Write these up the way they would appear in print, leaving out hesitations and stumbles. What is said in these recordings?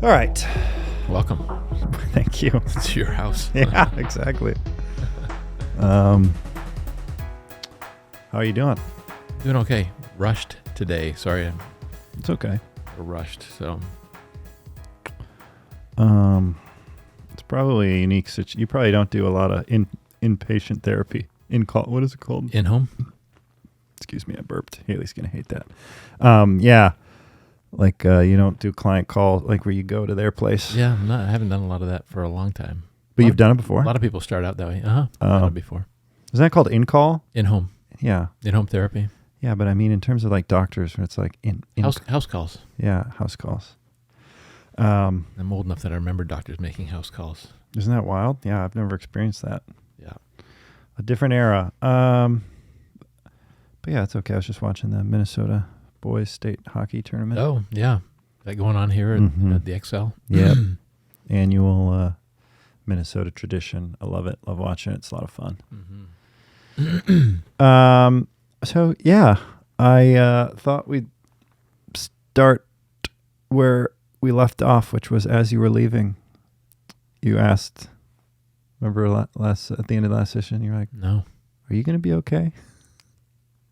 All right. Welcome. Thank you. It's your house. Yeah, exactly. How are you doing? Doing okay. Rushed today. Sorry, I'm It's okay. rushed. So It's probably a unique situation. You probably don't do a lot of inpatient therapy. What is it called? in home. Excuse me, I burped. Haley's gonna hate that. Yeah. Like you don't do client call, like where you go to their place. Yeah, I haven't done a lot of that for a long time. But you've done it before? A lot of people start out that way. Done it before. Isn't that called in-call? In home. Yeah. In home therapy. Yeah, but I mean in terms of like doctors where it's like House calls. Yeah, house calls. I'm old enough that I remember doctors making house calls. Isn't that wild? Yeah, I've never experienced that. Yeah. A different era. But yeah, it's okay. I was just watching the Minnesota boys state hockey tournament. Oh, yeah. That going on here at the XL? Yeah. Annual Minnesota tradition. I love it. Love watching it. It's a lot of fun. Mm-hmm. So yeah, I thought we'd start where we left off, which was as you were leaving. You asked, remember at the end of the last session, you're like, No. "Are you going to be okay?"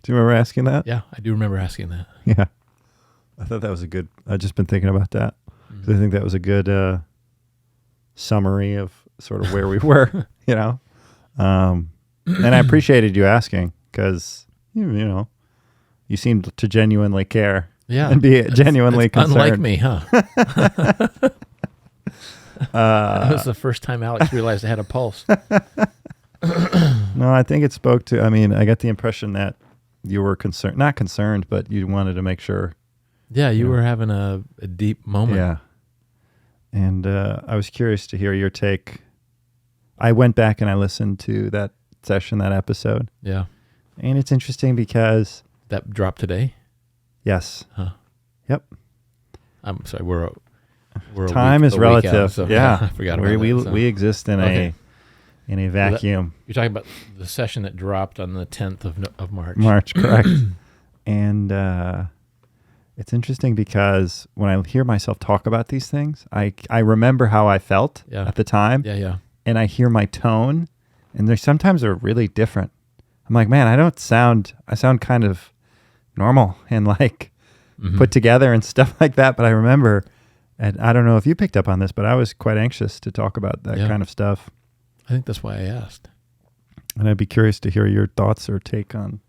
Do you remember asking that? Yeah, I do remember asking that. Yeah. I thought that was a good, I've just been thinking about that. I think that was a good summary of sort of where we were, you know? And I appreciated you asking because, you know, you seemed to genuinely care. Yeah. And be genuinely concerned. Unlike me, huh? That was the first time Alex realized I had a pulse. No, I think it spoke to, I mean, I got the impression that you were concerned, not concerned, but you wanted to make sure. Yeah, you were having a deep moment. Yeah. And I was curious to hear your take. I went back and I listened to that session, that episode. Yeah. And it's interesting because... That dropped today? Yes. Huh. Yep. I'm sorry, we're Time is relative. Out, so yeah. I forgot about that. We exist in a vacuum. You're talking about the session that dropped on the 10th of March. March, correct. And it's interesting because when I hear myself talk about these things, I remember how I felt at the time. Yeah, yeah. And I hear my tone, and they sometimes are really different. I'm like, man, I sound kind of normal and like put together and stuff like that. But I remember, and I don't know if you picked up on this, but I was quite anxious to talk about that kind of stuff. I think that's why I asked. And I'd be curious to hear your thoughts or take on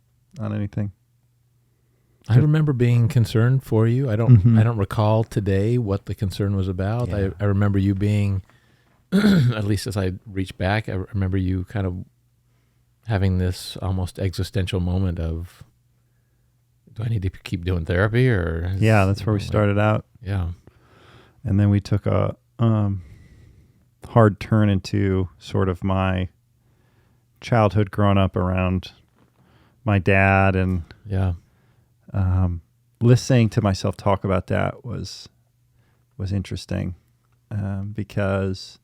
anything. I remember being concerned for you. I don't recall today what the concern was about. Yeah. I remember you being, at least as I reach back, I remember you kind of having this almost existential moment of, do I need to keep doing therapy or? Yeah, that's where we started out. Yeah. And then we took a hard turn into sort of my childhood growing up around my dad, and listening to myself talk about that was interesting because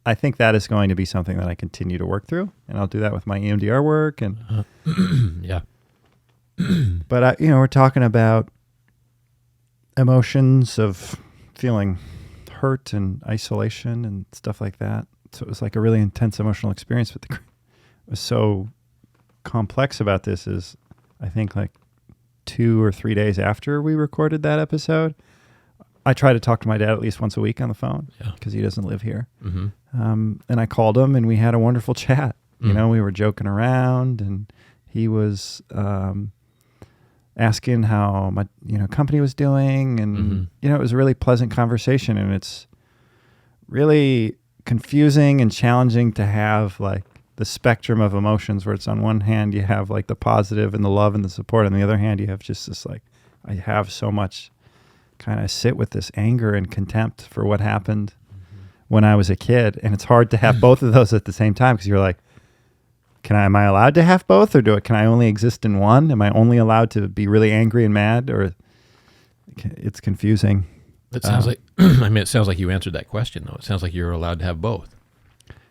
I think that is going to be something that I continue to work through, and I'll do that with my EMDR work. And yeah. But we're talking about emotions of feeling hurt and isolation and stuff like that. So it was like a really intense emotional experience. But what was so complex about this is, I think like 2 or 3 days after we recorded that episode, I try to talk to my dad at least once a week on the phone because he doesn't live here. Mm-hmm. And I called him and we had a wonderful chat. You know, we were joking around, and he was asking how my company was doing, and it was a really pleasant conversation. And it's really confusing and challenging to have like the spectrum of emotions where it's on one hand you have like the positive and the love and the support, on the other hand you have just this like, I have so much kind of sit with this anger and contempt for what happened when I was a kid. And it's hard to have both of those at the same time, because you're like, am I allowed to have both, or can I only exist in one? Am I only allowed to be really angry and mad? Or it's confusing. It sounds like, it sounds like you answered that question though. It sounds like you're allowed to have both.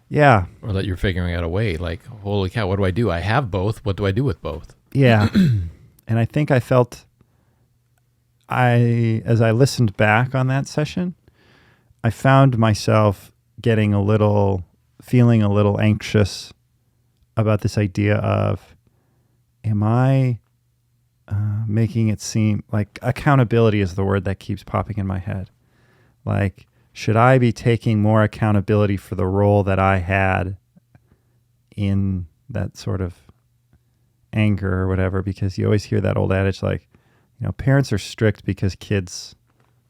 Yeah. Or that you're figuring out a way, like, holy cow, what do I do? I have both. What do I do with both? Yeah. And I think I felt, as I listened back on that session, I found myself feeling a little anxious about this idea of, am I making it seem like accountability is the word that keeps popping in my head. Like, should I be taking more accountability for the role that I had in that sort of anger or whatever? Because you always hear that old adage, like, parents are strict because kids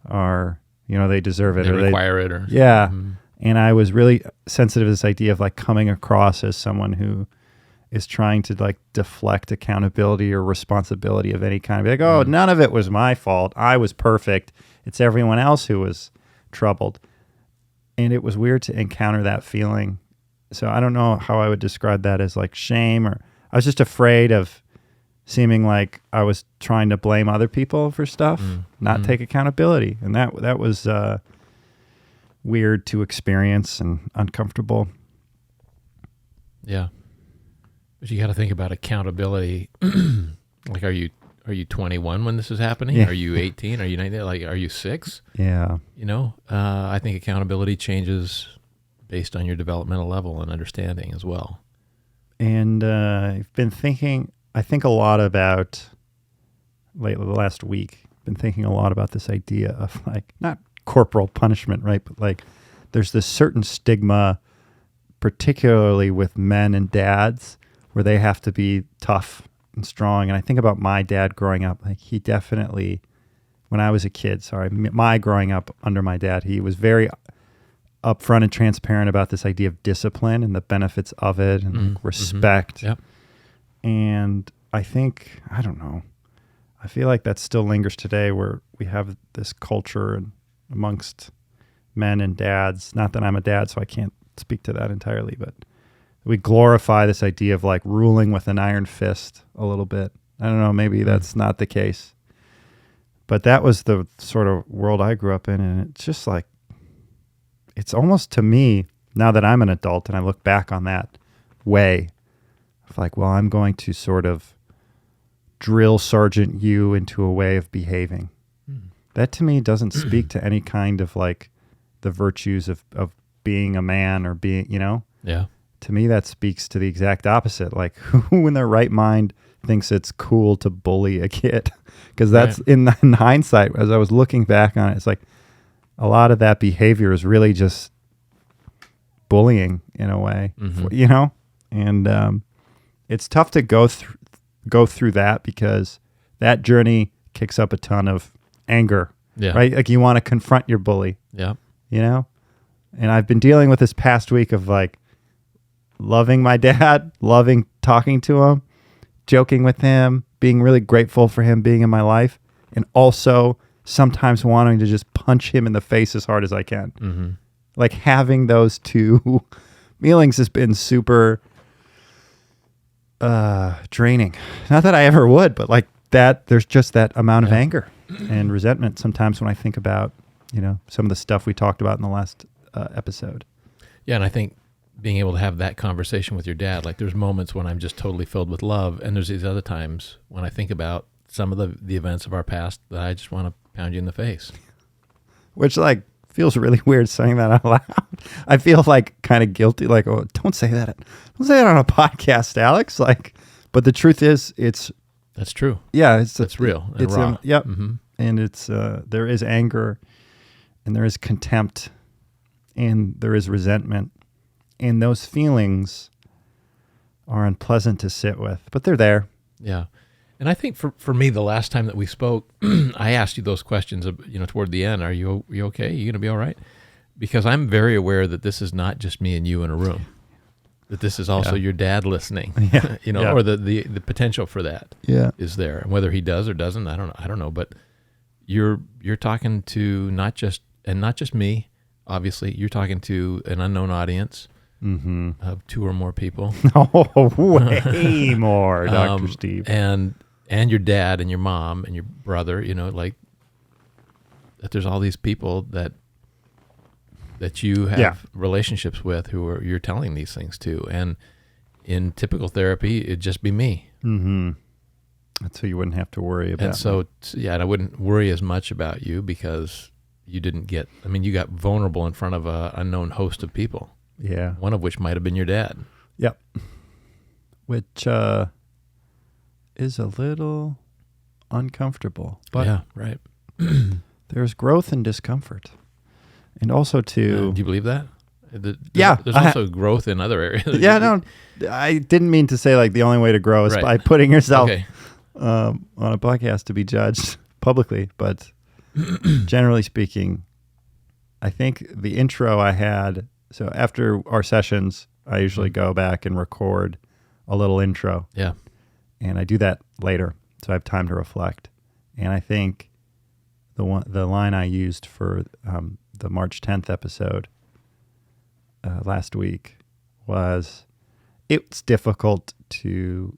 are, they deserve it. They require it. Yeah. Mm-hmm. And I was really sensitive to this idea of like coming across as someone who is trying to like deflect accountability or responsibility of any kind. Be like, oh, none of it was my fault. I was perfect. It's everyone else who was troubled. And it was weird to encounter that feeling. So I don't know how I would describe that, as like shame, or I was just afraid of seeming like I was trying to blame other people for stuff, not take accountability. And that was weird to experience and uncomfortable. Yeah. But you got to think about accountability. Like, are you 21 when this is happening? Yeah. Are you 18? Are you 19? Like, are you 6? Yeah. I think accountability changes based on your developmental level and understanding as well. And I've been thinking, I think a lot about, lately, the last week, been thinking a lot about this idea of like, not corporal punishment, right? But like, there's this certain stigma, particularly with men and dads, where they have to be tough and strong. And I think about my dad growing up, like he definitely, when I was a kid, my growing up under my dad, he was very upfront and transparent about this idea of discipline and the benefits of it and like respect. Yep. And I think, I don't know, I feel like that still lingers today, where we have this culture amongst men and dads. Not that I'm a dad, so I can't speak to that entirely, but we glorify this idea of like ruling with an iron fist a little bit. I don't know, maybe that's not the case. But that was the sort of world I grew up in, and it's just like, it's almost, to me, now that I'm an adult and I look back on that way of like, well, I'm going to sort of drill Sergeant you into a way of behaving. That to me doesn't speak to any kind of like the virtues of being a man or being, Yeah. To me, that speaks to the exact opposite. Like, who in their right mind thinks it's cool to bully a kid? Because that's, in hindsight, as I was looking back on it, it's like a lot of that behavior is really just bullying in a way, And it's tough to go through that, because that journey kicks up a ton of anger, right? Like, you want to confront your bully, And I've been dealing with this past week of like, loving my dad, loving talking to him, joking with him, being really grateful for him being in my life, and also sometimes wanting to just punch him in the face as hard as I can. Like, having those two feelings has been super draining. Not that I ever would, but like that, there's just that amount of anger and resentment sometimes when I think about, some of the stuff we talked about in the last episode. Yeah, and I think being able to have that conversation with your dad, like there's moments when I'm just totally filled with love, and there's these other times when I think about some of the events of our past that I just want to pound you in the face. Which like feels really weird saying that out loud. I feel like kind of guilty, like, oh, don't say that on a podcast, Alex. Like, but the truth is, that's true. Yeah, it's real. And it's raw. Yep. And it's there is anger, and there is contempt, and there is resentment. And those feelings are unpleasant to sit with, but they're there. Yeah. And I think for me, the last time that we spoke, I asked you those questions, toward the end. Are you okay? Are you going to be all right? Because I'm very aware that this is not just me and you in a room, that this is also your dad listening, or the potential for that is there. And whether he does or doesn't, I don't know. But you're talking to not just me, obviously. You're talking to an unknown audience. Of 2 or more people. Oh, way more, Dr. Steve. And your dad and your mom and your brother, like that there's all these people that you have relationships with who you're telling these things to. And in typical therapy, it'd just be me. So you wouldn't have to worry about and so, and I wouldn't worry as much about you because you didn't get. I mean, you got vulnerable in front of an unknown host of people. Yeah. One of which might have been your dad. Yep. Which is a little uncomfortable. But yeah, right. there's growth and discomfort. And also to... do you believe that? Yeah. There's also growth in other areas. Yeah, no, I didn't mean to say like the only way to grow is Right. by putting yourself Okay. on a podcast to be judged publicly. But generally speaking, I think the intro I had, so after our sessions, I usually go back and record a little intro. Yeah. And I do that later, so I have time to reflect. And I think the line I used for the March 10th episode last week was, it's difficult to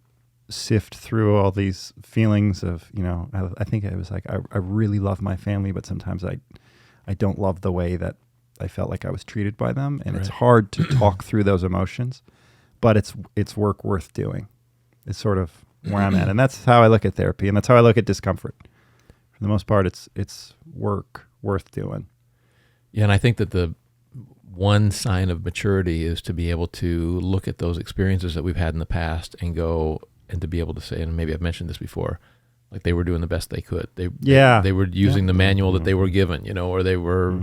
sift through all these feelings of, I think it was like, I really love my family, but sometimes I don't love the way that I felt like I was treated by them. And It's hard to talk through those emotions, but it's work worth doing. It's sort of where I'm at. And that's how I look at therapy. And that's how I look at discomfort. For the most part, it's work worth doing. Yeah. And I think that the one sign of maturity is to be able to look at those experiences that we've had in the past and go, and to be able to say, and maybe I've mentioned this before, like they were doing the best they could. They were using the manual that they were given, or they were,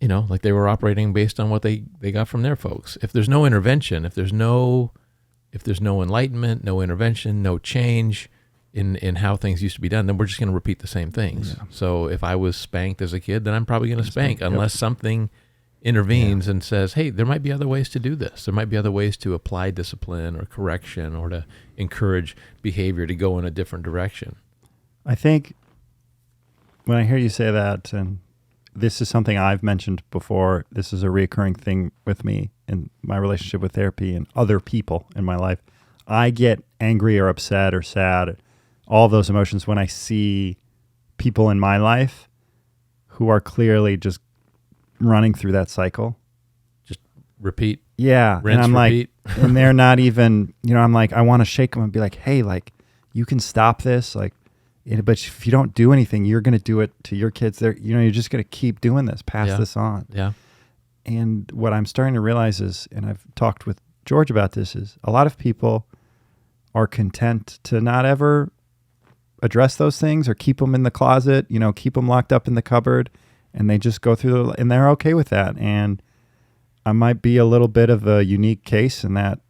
like they were operating based on what they got from their folks. If there's no intervention, if there's no enlightenment, no intervention, no change in how things used to be done, then we're just going to repeat the same things. Yeah. So if I was spanked as a kid, then I'm probably going to spank unless something intervenes and says, hey, there might be other ways to do this. There might be other ways to apply discipline or correction or to encourage behavior to go in a different direction. I think when I hear you say that, and this is something I've mentioned before, this is a recurring thing with me in my relationship with therapy and other people in my life. I get angry or upset or sad, all those emotions when I see people in my life who are clearly just running through that cycle. Just repeat. Yeah. Rinse, and I'm repeat. like, and they're not even, I'm like, I want to shake them and be like, hey, like, you can stop this. Like, but if you don't do anything, you're going to do it to your kids. You're just going to keep doing this, pass this on. Yeah. And what I'm starting to realize is, and I've talked with George about this, is a lot of people are content to not ever address those things or keep them in the closet, keep them locked up in the cupboard, and they just go through and they're okay with that. And I might be a little bit of a unique case in that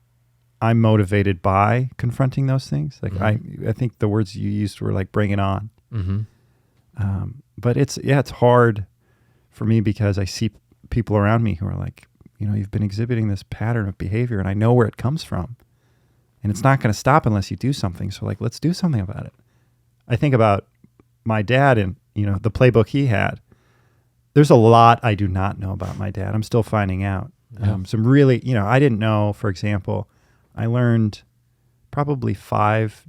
I'm motivated by confronting those things. Like I think the words you used were like, bring it on. Mm-hmm. But it's hard for me because I see people around me who are like, you've been exhibiting this pattern of behavior and I know where it comes from and it's not going to stop unless you do something. So like, let's do something about it. I think about my dad and, the playbook he had. There's a lot I do not know about my dad. I'm still finding out. Some really, I didn't know, for example, I learned probably 5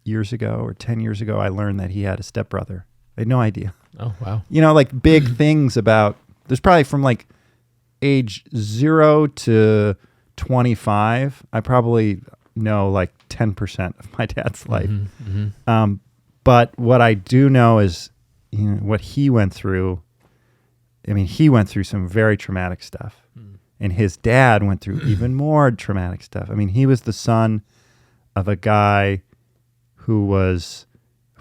years ago or 10 years ago, I learned that he had a stepbrother. I had no idea. Oh, wow. Like big things about, there's probably from like age 0 to 25, I probably know like 10% of my dad's life. But what I do know is, what he went through. I mean, he went through some very traumatic stuff. And his dad went through even more traumatic stuff. I mean, he was the son of a guy who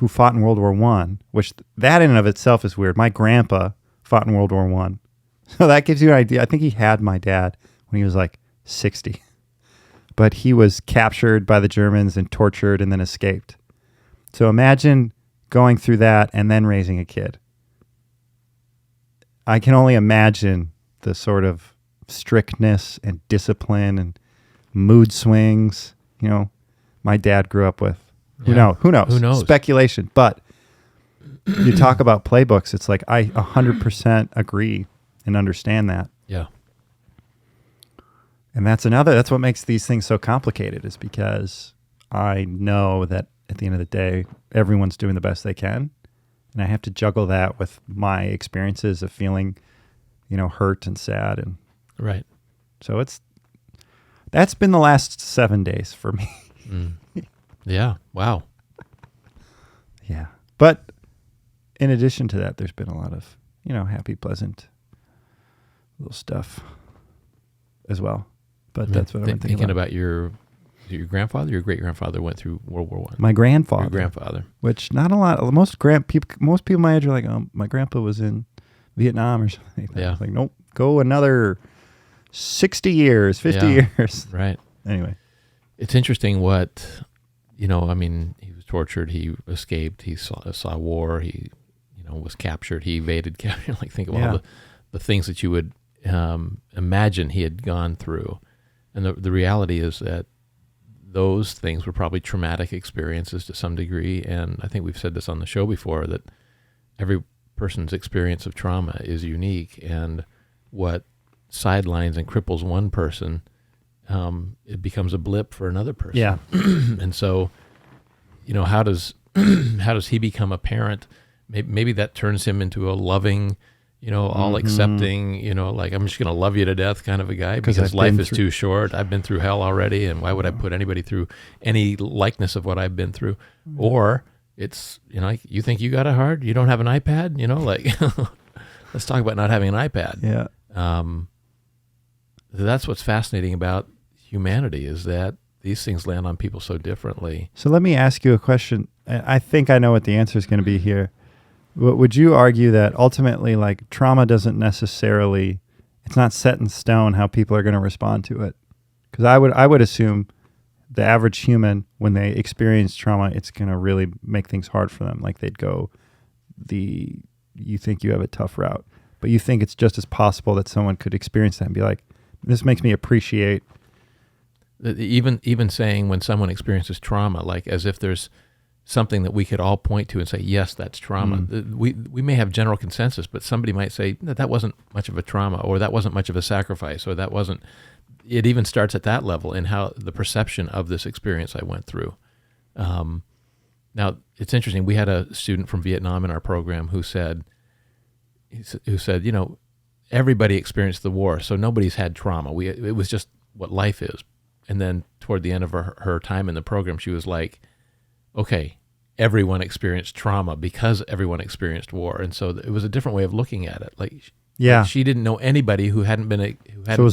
fought in World War I, which that in and of itself is weird. My grandpa fought in World War I. So that gives you an idea. I think he had my dad when he was like 60. But he was captured by the Germans and tortured and then escaped. So imagine going through that and then raising a kid. I can only imagine the sort of strictness and discipline and mood swings, my dad grew up with. Who knows? Speculation. But you talk about playbooks, it's like I 100% agree and understand that. Yeah. And that's what makes these things so complicated, is because I know that at the end of the day, everyone's doing the best they can. And I have to juggle that with my experiences of feeling, hurt and sad. And right. So that's been the last 7 days for me. Yeah. Wow. Yeah. But in addition to that, there's been a lot of, happy, pleasant little stuff as well. But that's what I'm thinking about. Your grandfather, your great grandfather went through World War I. My grandfather. Your grandfather. Which not a lot. Most people my age are like, oh, my grandpa was in Vietnam or something like that. Yeah. It's like, nope, go another 60 years, 50 years. Right. Anyway. It's interesting what, he was tortured, he escaped, he saw war, he, was captured, he evaded capture. Like, think of all the things that you would imagine he had gone through. And the reality is that those things were probably traumatic experiences to some degree. And I think we've said this on the show before, that every person's experience of trauma is unique. And what sidelines and cripples one person, it becomes a blip for another person. Yeah. And so, how does he become a parent? Maybe that turns him into a loving, all accepting, like, I'm just going to love you to death kind of a guy, because life is too short. I've been through hell already, and why would I put anybody through any likeness of what I've been through? Or it's, you think you got it hard? You don't have an iPad? Let's talk about not having an iPad. Yeah. That's what's fascinating about humanity, is that these things land on people so differently. So let me ask you a question. I think I know what the answer is going to be here. Would you argue that ultimately, like, trauma doesn't necessarily, it's not set in stone how people are going to respond to it? Because I would assume the average human, when they experience trauma, it's going to really make things hard for them. Like, they'd go you think you have a tough route, but you think it's just as possible that someone could experience that and be like, this makes me appreciate. Even saying when someone experiences trauma, like, as if there's something that we could all point to and say, yes, that's trauma. We may have general consensus, but somebody might say, no, that wasn't much of a trauma, or that wasn't much of a sacrifice, or that wasn't. It even starts at that level in how the perception of this experience I went through. Now, it's interesting. We had a student from Vietnam in our program who said, everybody experienced the war, so nobody's had trauma. It was just what life is. And then toward the end of her time in the program, she was like, okay, everyone experienced trauma because everyone experienced war. And so it was a different way of looking at it. Like she didn't know anybody who hadn't been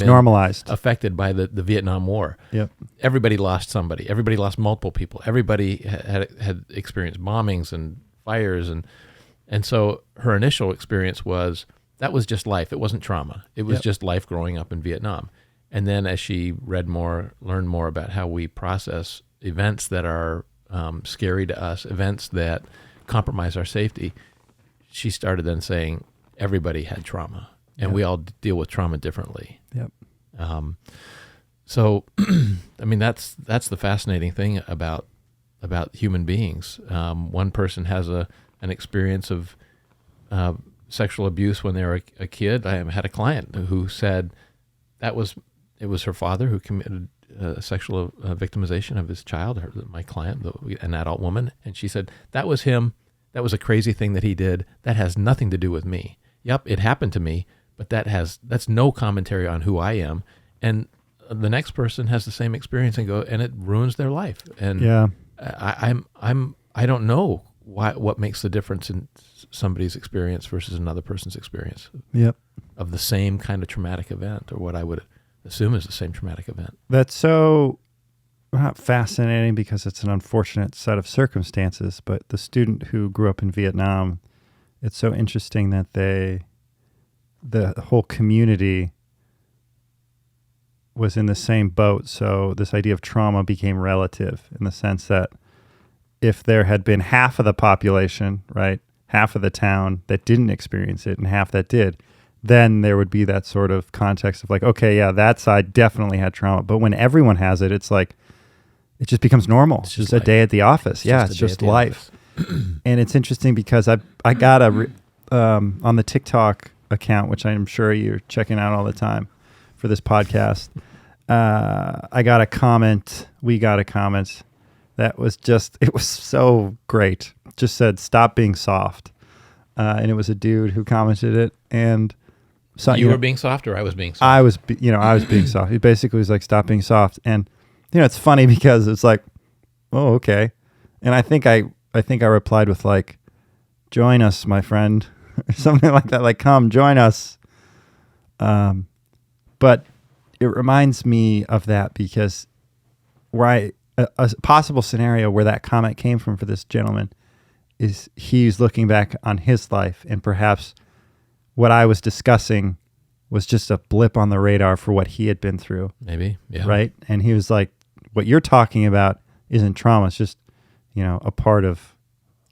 normalized, affected by the Vietnam War. Yep. Everybody lost somebody. Everybody lost multiple people. Everybody had experienced bombings and fires. And so her initial experience was, that was just life. It wasn't trauma. It was just life growing up in Vietnam. And then as she read more, learned more about how we process events that are scary to us, events that compromise our safety, she started then saying everybody had trauma, and we all deal with trauma differently. Yep. So, that's the fascinating thing about human beings. One person has an experience of sexual abuse when they were a kid. I had a client who said it was her father who committed sexual victimization of his child, my client, an adult woman. And she said, that was him. That was a crazy thing that he did. That has nothing to do with me. Yep, it happened to me, but that's no commentary on who I am. And the next person has the same experience and it ruins their life. And I don't know what makes the difference in somebody's experience versus another person's experience. Yep. Of the same kind of traumatic event, or what I would assume is the same traumatic event. That's so not fascinating because it's an unfortunate set of circumstances, but the student who grew up in Vietnam, it's so interesting that the whole community was in the same boat. So this idea of trauma became relative in the sense that if there had been half of the population, right, half of the town that didn't experience it and half that did, then there would be that sort of context of like, okay, yeah, that side definitely had trauma. But when everyone has it, it's like, it just becomes normal. It's just a day at the office. It's just life. And it's interesting because I got on the TikTok account, which I'm sure you're checking out all the time for this podcast, I got a comment. We got a comment that was it was so great. Just said, stop being soft. And it was a dude who commented it. And so you were being soft, or I was being soft? I was being soft. He basically was like, stop being soft. And, it's funny because it's like, oh, okay. And I think I replied with like, join us, my friend, or something like that. Like, come join us. But it reminds me of that because a possible scenario where that comment came from for this gentleman is he's looking back on his life, and perhaps what I was discussing was just a blip on the radar for what he had been through. Maybe, yeah. Right? And he was like, what you're talking about isn't trauma. It's just, a part of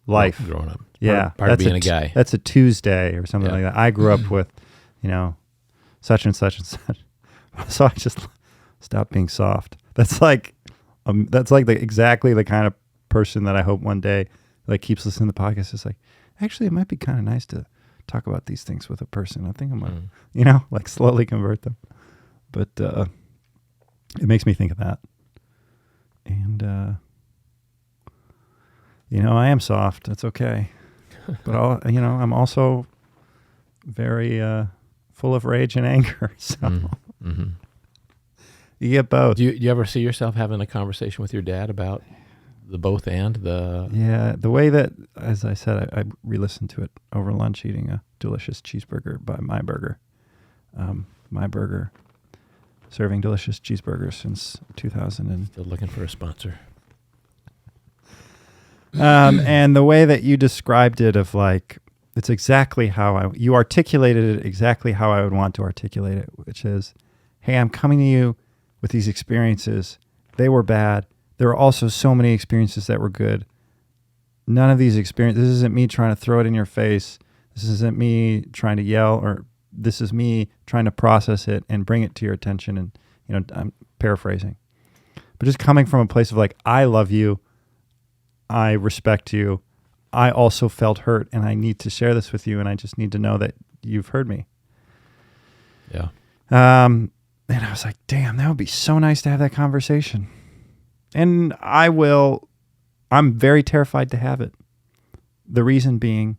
life. Growing up. Yeah. Part of being a guy. That's a Tuesday or something like that. I grew up with, such and such and such. So I just stopped being soft. That's like exactly the kind of person that I hope one day keeps listening to the podcast. It's like, actually, it might be kind of nice to talk about these things with a person. I think I'm gonna, slowly convert them. But it makes me think of that. And I am soft. That's okay. But I'm also very full of rage and anger. So you get both. Do you ever see yourself having a conversation with your dad about the both and the? Yeah, the way that, as I said, I re-listened to it over lunch, eating a delicious cheeseburger by My Burger. My Burger, serving delicious cheeseburgers since 2000. Still looking for a sponsor. And the way that you described it of it's exactly how you articulated it exactly how I would want to articulate it, which is, hey, I'm coming to you with these experiences. They were bad. There were also so many experiences that were good. None of these experiences, this isn't me trying to throw it in your face. This isn't me trying to yell, or this is me trying to process it and bring it to your attention. And, I'm paraphrasing, but just coming from a place of I love you. I respect you. I also felt hurt, and I need to share this with you, and I just need to know that you've heard me. Yeah. And I was like, damn, that would be so nice to have that conversation. And I'm very terrified to have it. The reason being,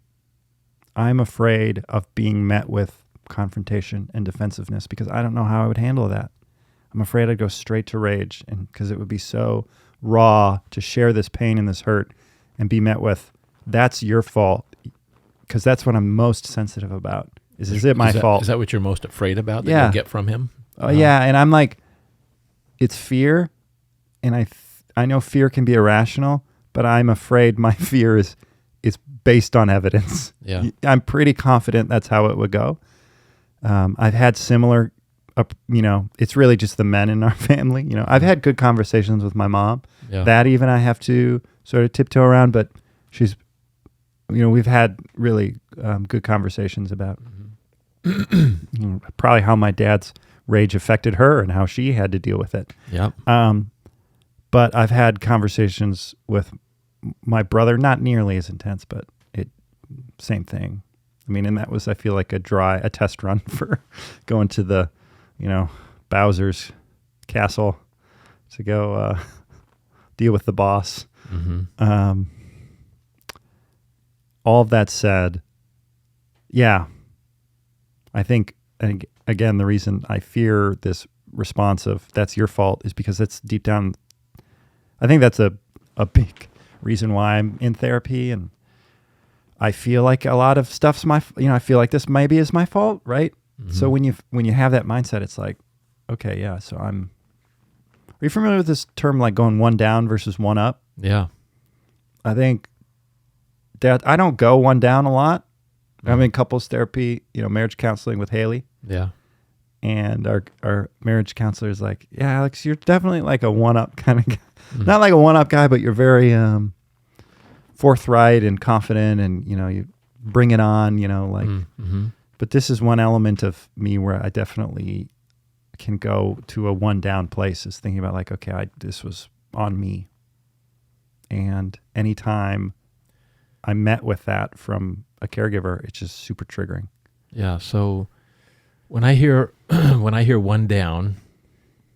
I'm afraid of being met with confrontation and defensiveness because I don't know how I would handle that. I'm afraid I'd go straight to rage, and because it would be so raw to share this pain and this hurt and be met with, that's your fault, because that's what I'm most sensitive about. Is it my fault? Is that what you're most afraid about that you'll get from him? Yeah, and I'm like, it's fear, and I know fear can be irrational, but I'm afraid my fear is based on evidence. Yeah, I'm pretty confident that's how it would go. I've had similar, it's really just the men in our family. I've had good conversations with my mom. Yeah. That even I have to sort of tiptoe around, but she's, we've had really good conversations about probably how my dad's rage affected her and how she had to deal with it. Yeah. But I've had conversations with my brother, not nearly as intense, but same thing. I mean, and that was, I feel like a test run for going to the, Bowser's castle to go deal with the boss. Mm-hmm. All of that said, yeah, I think, and again, the reason I fear this response of that's your fault is because that's deep down, I think that's a big reason why I'm in therapy, and I feel like a lot of stuff's I feel like this maybe is my fault, right? Mm-hmm. So when you have that mindset, it's like, okay, yeah, so are you familiar with this term, going one down versus one up? Yeah. I think that I don't go one down a lot. I'm in couples therapy, marriage counseling with Haley. Yeah. And our marriage counselor is like, yeah, Alex, you're definitely like a one-up kind of guy. Mm-hmm. Not like a one-up guy, but you're very forthright and confident, and, you bring it on, mm-hmm. But this is one element of me where I definitely can go to a one-down place, is thinking about okay, this was on me. And anytime I'm met with that from a caregiver, it's just super triggering. Yeah. So when I hear one down,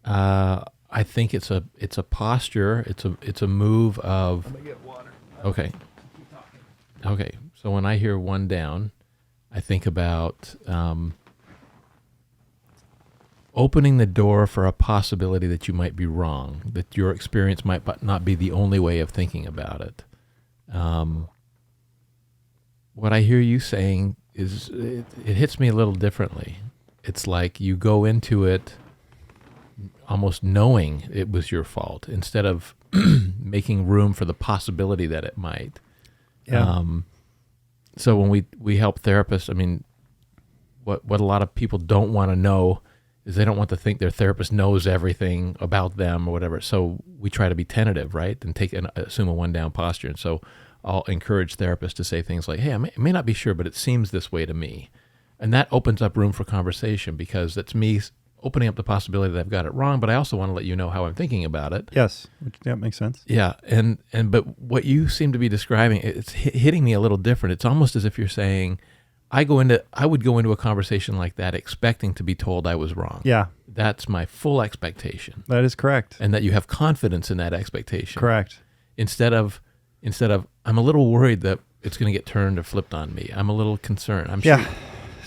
I think it's a posture. It's a move of. I'm gonna get water. Okay. Okay. So when I hear one down, I think about opening the door for a possibility that you might be wrong, that your experience might not be the only way of thinking about it. what I hear you saying is it hits me a little differently. It's like you go into it almost knowing it was your fault instead of making room for the possibility that it might. Yeah. So when we help therapists, I mean, what a lot of people don't want to know is they don't want to think their therapist knows everything about them or whatever. So we try to be tentative, right? And assume a one down posture. And so I'll encourage therapists to say things like, hey, I may not be sure, but it seems this way to me. And that opens up room for conversation because that's me opening up the possibility that I've got it wrong, but I also want to let you know how I'm thinking about it. Yes. That makes sense. Yeah. But what you seem to be describing, it's hitting me a little different. It's almost as if you're saying, I would go into a conversation like that expecting to be told I was wrong. Yeah. That's my full expectation. That is correct. And that you have confidence in that expectation. Correct. Instead of I'm a little worried that it's going to get turned or flipped on me. I'm a little concerned. I'm sure.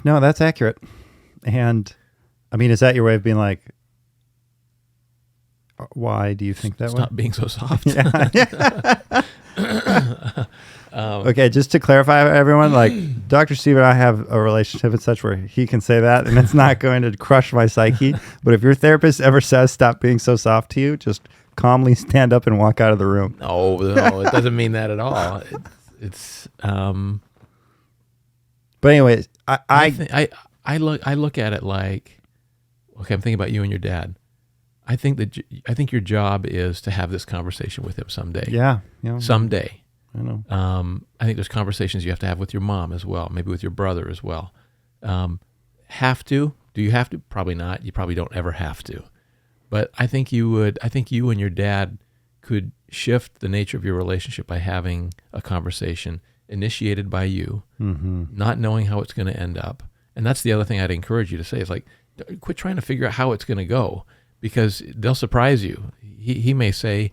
No, that's accurate. And I mean, is that your way of being like, why do you think that way? Stop being so soft. Okay, just to clarify, everyone, like Dr. Steve and I have a relationship and such where he can say that and it's not going to crush my psyche. But if your therapist ever says stop being so soft to you, just calmly stand up and walk out of the room. No, it doesn't mean that at all. But anyways, I look at it like, okay, I'm thinking about you and your dad. I think your job is to have this conversation with him someday. Yeah. Someday. I know. I think there's conversations you have to have with your mom as well, maybe with your brother as well. Have to? Do you have to? Probably not. You probably don't ever have to. But I think you would. I think you and your dad could shift the nature of your relationship by having a conversation initiated by you, not knowing how it's going to end up. And that's the other thing I'd encourage you to say is like, quit trying to figure out how it's going to go because they'll surprise you. He may say,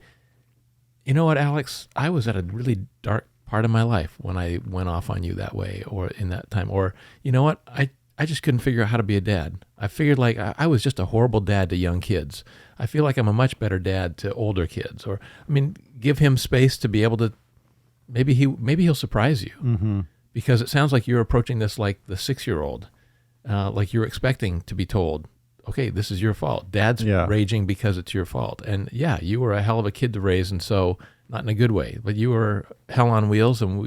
you know what, Alex, I was at a really dark part of my life when I went off on you that way or in that time. Or, you know what, I just couldn't figure out how to be a dad. I figured like I was just a horrible dad to young kids. I feel like I'm a much better dad to older kids. Or, I mean, give him space to be able to, maybe he'll surprise you because it sounds like you're approaching this like the 6-year-old, like you're expecting to be told, okay, this is your fault. Dad's raging because it's your fault. And yeah, you were a hell of a kid to raise. And so not in a good way, but you were hell on wheels and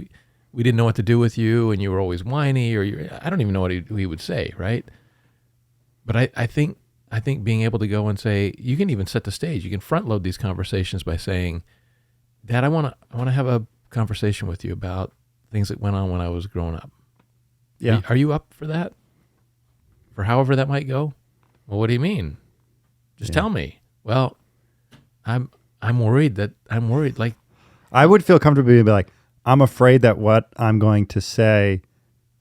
we didn't know what to do with you. And you were always whiny I don't even know what he would say. Right. But I think being able to go and say, you can even set the stage. You can front load these conversations by saying, Dad, I want to have a conversation with you about things that went on when I was growing up. Yeah. Are you up for that? For however that might go? Well, what do you mean? Just tell me. Well, I'm worried. Like, I would feel comfortable being like, I'm afraid that what I'm going to say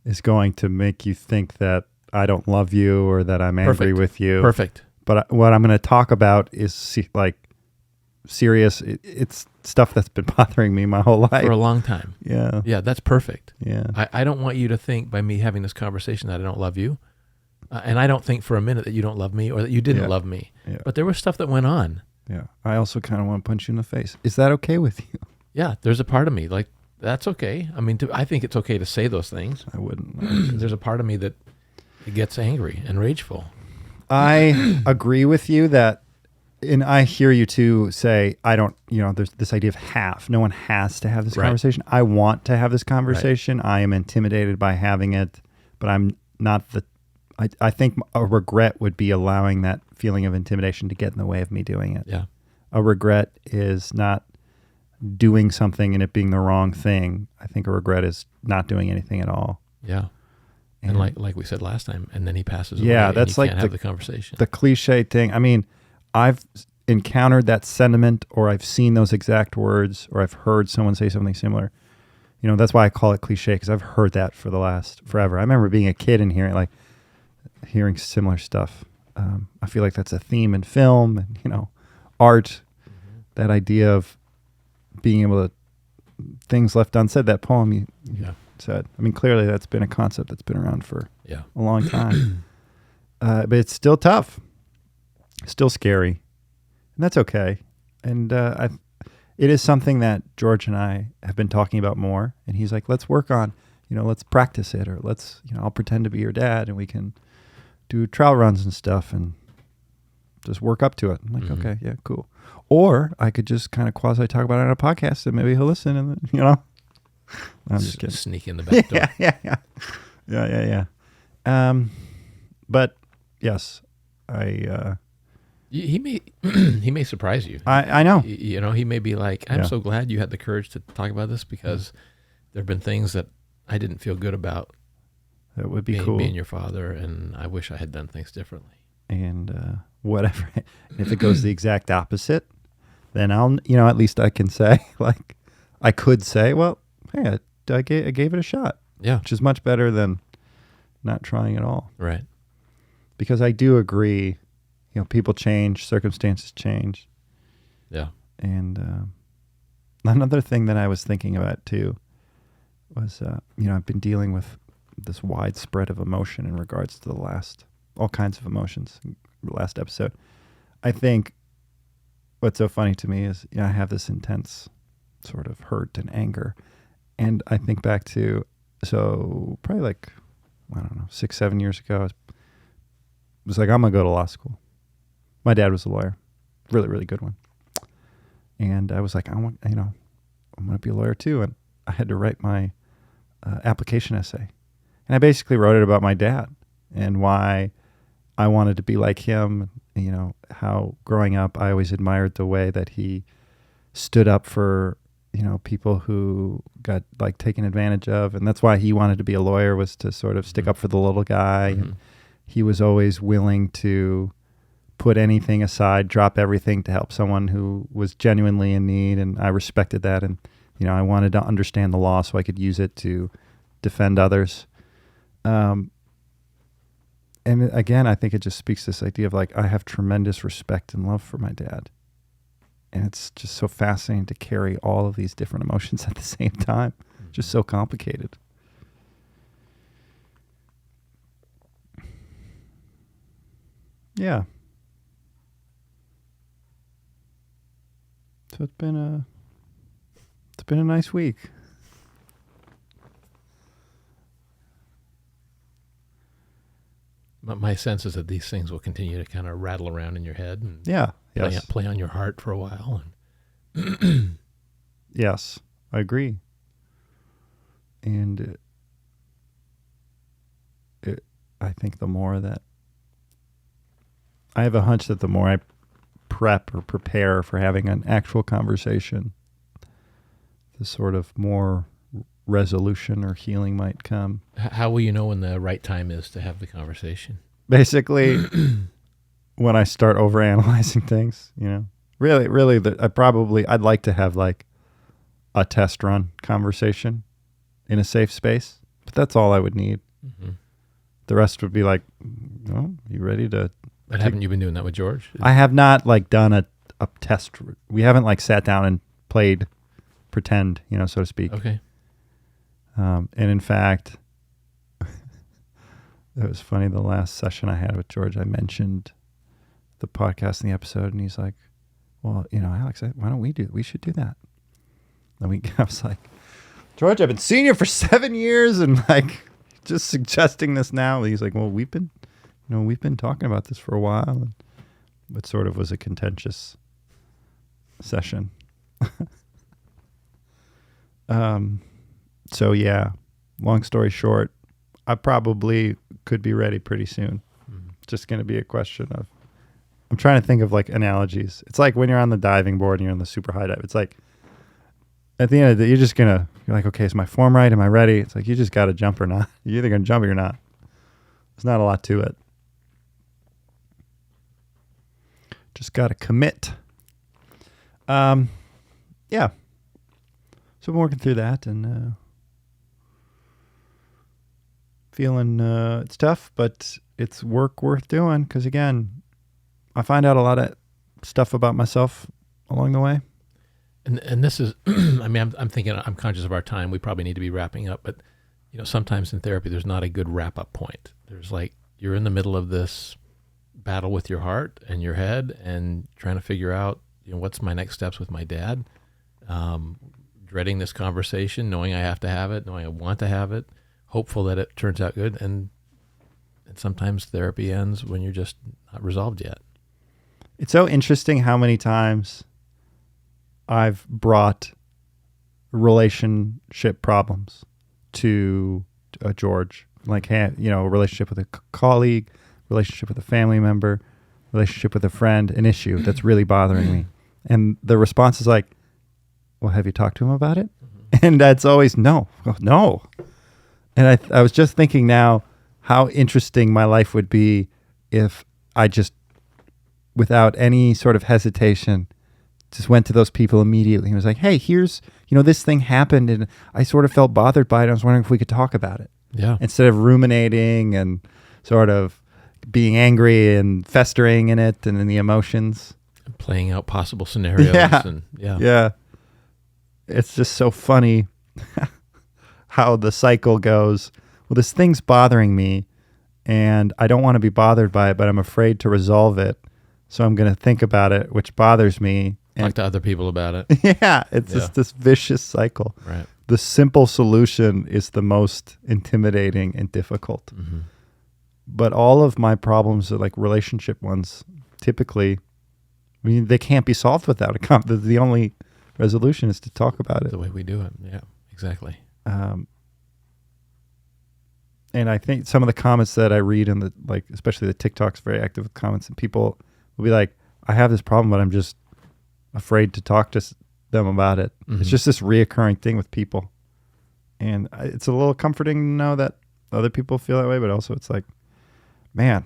is going to make you think that I don't love you or that I'm angry with you. Perfect. But what I'm going to talk about is like serious. It's stuff that's been bothering me my whole life for a long time. Yeah. Yeah, that's perfect. Yeah. I don't want you to think by me having this conversation that I don't love you. And I don't think for a minute that you don't love me or that you didn't love me. Yeah. But there was stuff that went on. Yeah. I also kind of want to punch you in the face. Is that okay with you? Yeah. There's a part of me like, that's okay. I mean, I think it's okay to say those things. I wouldn't. There's a part of me that gets angry and rageful. I agree with you that, and I hear you too say, I don't, there's this idea of have. No one has to have this conversation. I want to have this conversation. Right. I am intimidated by having it, but I'm not I think a regret would be allowing that feeling of intimidation to get in the way of me doing it. Yeah. A regret is not doing something and it being the wrong thing. I think a regret is not doing anything at all. Yeah. And like we said last time, and then he passes away. Yeah, that's like have the conversation. The cliche thing. I mean, I've encountered that sentiment or I've seen those exact words or I've heard someone say something similar. That's why I call it cliche because I've heard that for the last forever. I remember being a kid and hearing similar stuff. I feel like that's a theme in film and, art, that idea of being able to, things left unsaid, that poem you said. I mean, clearly that's been a concept that's been around for a long time. But it's still tough, still scary, and that's okay. And it is something that George and I have been talking about more. And he's like, let's work on let's practice it, or let's, I'll pretend to be your dad and we can do trail runs and stuff and just work up to it. I'm like, okay, yeah, cool. Or I could just kind of quasi talk about it on a podcast and maybe he'll listen and I'm just kidding. Sneak in the back door. Yeah. But yes, He may surprise you. I know. He may be like, I'm so glad you had the courage to talk about this, because there have been things that I didn't feel good about. That would be cool. Being your father, and I wish I had done things differently. And whatever. If it goes the exact opposite, then I'll, at least I can say, like, I could say, well, hey, I gave it a shot. Yeah. Which is much better than not trying at all. Right. Because I do agree, people change, circumstances change. Yeah. And another thing that I was thinking about too was, I've been dealing with this widespread of emotion in regards to all kinds of emotions in the last episode. I think what's so funny to me is, I have this intense sort of hurt and anger. And I think back to, so probably like, I don't know, 6-7 years ago, I was like, I'm going to go to law school. My dad was a lawyer, really, really good one. And I was like, I'm going to be a lawyer too. And I had to write my application essay. And I basically wrote it about my dad and why I wanted to be like him. How growing up, I always admired the way that he stood up for, people who got like taken advantage of. And that's why he wanted to be a lawyer, was to sort of stick up for the little guy. Mm-hmm. And he was always willing to put anything aside, drop everything to help someone who was genuinely in need. And I respected that. And, I wanted to understand the law so I could use it to defend others. And again, I think it just speaks to this idea of like, I have tremendous respect and love for my dad. And it's just so fascinating to carry all of these different emotions at the same time. Mm-hmm. Just so complicated. Yeah. So it's been a nice week. My sense is that these things will continue to kind of rattle around in your head and play on your heart for a while. Yes, I agree. And I think the more that I have a hunch that the more I prep or prepare for having an actual conversation, the sort of more resolution or healing might come. How will you know when the right time is to have the conversation? Basically, when I start overanalyzing things, really, I'd like to have like a test run conversation in a safe space, but that's all I would need. Mm-hmm. The rest would be like, oh, you ready to? But haven't you been doing that with George? I have not like done a test. We haven't like sat down and played pretend, so to speak. Okay. And in fact, it was funny. The last session I had with George, I mentioned the podcast in the episode, and he's like, well, Alex, why don't we should do that. And I was like, George, I've been seeing you for 7 years and like just suggesting this now. And he's like, well, we've been talking about this for a while. And it sort of was a contentious session. So yeah, long story short, I probably could be ready pretty soon. Mm-hmm. Just going to be a question of, I'm trying to think of like analogies. It's like when you're on the diving board and you're in the super high dive. It's like at the end of the day, you're like, okay, is my form right? Am I ready? It's like, you just got to jump or not. You're either going to jump or you're not. There's not a lot to it. Just got to commit. Yeah. So I've been working through that and feeling it's tough, but it's work worth doing because, again, I find out a lot of stuff about myself along the way. And this is, I'm thinking, I'm conscious of our time. We probably need to be wrapping up, but sometimes in therapy, there's not a good wrap up point. There's like, you're in the middle of this battle with your heart and your head and trying to figure out, what's my next steps with my dad. Dreading this conversation, knowing I have to have it, knowing I want to have it. hopeful that it turns out good. And sometimes therapy ends when you're just not resolved yet. It's so interesting how many times I've brought relationship problems to George. Like, a relationship with a colleague, relationship with a family member, relationship with a friend, an issue that's really bothering me. And the response is like, well, have you talked to him about it? Mm-hmm. And that's always no. And I was just thinking now how interesting my life would be if I just, without any sort of hesitation, just went to those people immediately and was like, hey, here's, this thing happened and I sort of felt bothered by it. I was wondering if we could talk about it. Yeah. Instead of ruminating and sort of being angry and festering in it and in the emotions. And playing out possible scenarios. Yeah. It's just so funny how the cycle goes. Well, this thing's bothering me and I don't want to be bothered by it, but I'm afraid to resolve it. So I'm going to think about it, which bothers me. Talk to other people about it. Yeah. It's just this vicious cycle. Right. The simple solution is the most intimidating and difficult. Mm-hmm. But all of my problems are like relationship ones. Typically, they can't be solved without a the only resolution is to talk about it. The way we do it. Yeah, exactly. And I think some of the comments that I read in especially the TikTok's very active with comments, and people will be like, I have this problem, but I'm just afraid to talk to them about it. Mm-hmm. It's just this reoccurring thing with people. And it's a little comforting to know that other people feel that way, but also it's like, man,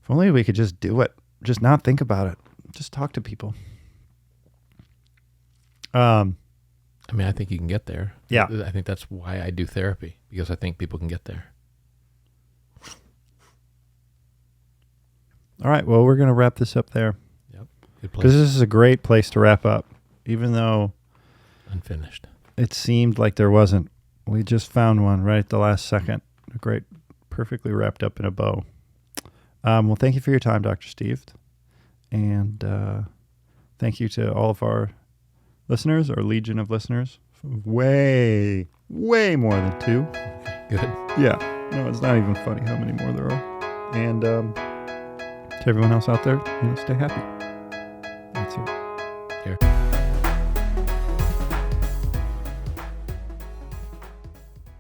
if only we could just do it, just not think about it, just talk to people. I think you can get there. Yeah. I think that's why I do therapy, because I think people can get there. All right. Well, we're going to wrap this up there. Yep. Good place. Because this is a great place to wrap up, even though unfinished. It seemed like there wasn't. We just found one right at the last second. A great, perfectly wrapped up in a bow. Well, thank you for your time, Dr. Steve. And thank you to all of our listeners, our legion of listeners. Way more than 2. Okay, good. Yeah. No, it's not even funny how many more there are. And to everyone else out there, stay happy.